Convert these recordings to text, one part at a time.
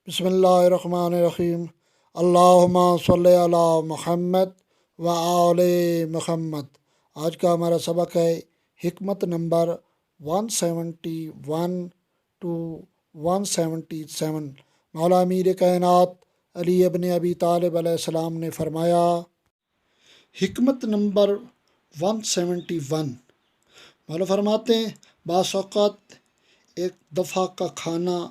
بسم اللہ الرحمن الرحیم۔ اللہم صلی علی محمد و آل محمد۔ آج کا ہمارا سبق ہے حکمت نمبر 171 ٹو 177۔ مولا امیر کائنات علی ابن ابی طالب علیہ السلام نے فرمایا، حکمت نمبر 171، مولا فرماتے ہیں بعض اوقات ایک دفعہ کا کھانا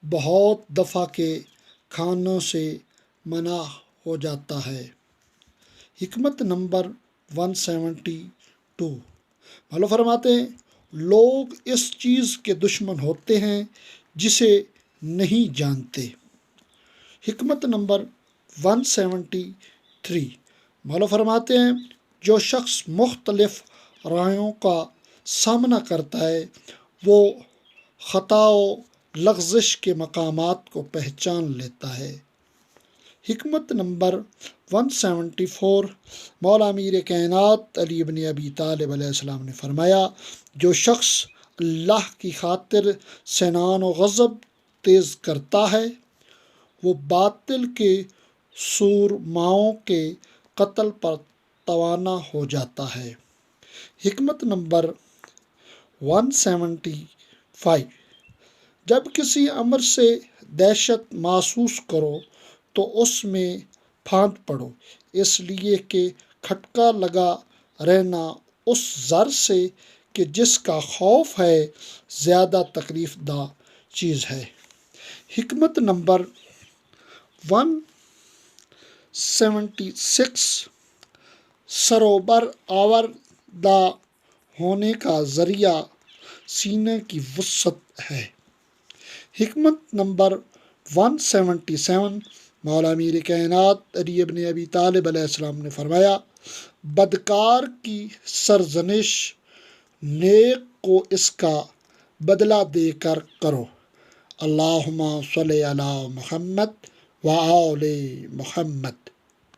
بہت دفعہ کے کھانوں سے منع ہو جاتا ہے۔ حکمت نمبر 172، مولا فرماتے ہیں لوگ اس چیز کے دشمن ہوتے ہیں جسے نہیں جانتے۔ حکمت نمبر 173، مولا فرماتے ہیں جو شخص مختلف رائیوں کا سامنا کرتا ہے وہ خطا و لغزش کے مقامات کو پہچان لیتا ہے۔ حکمت نمبر 174، مولا امیر کائنات علی بن ابی طالب علیہ السلام نے فرمایا، جو شخص اللہ کی خاطر سنان و غضب تیز کرتا ہے وہ باطل کے سورماؤں کے قتل پر توانا ہو جاتا ہے۔ حکمت نمبر 175، جب کسی امر سے دہشت محسوس کرو تو اس میں پھاند پڑو، اس لیے کہ کھٹکا لگا رہنا اس زر سے کہ جس کا خوف ہے زیادہ تکلیف دہ چیز ہے۔ حکمت نمبر 176، سروبر آوردہ ہونے کا ذریعہ سینے کی وسعت ہے۔ حکمت نمبر 177، مولا امیر کائنات علی ابن ابی طالب علیہ السلام نے فرمایا، بدکار کی سرزنش نیک کو اس کا بدلہ دے کر کرو۔ اللہم صلی علی محمد و آل محمد۔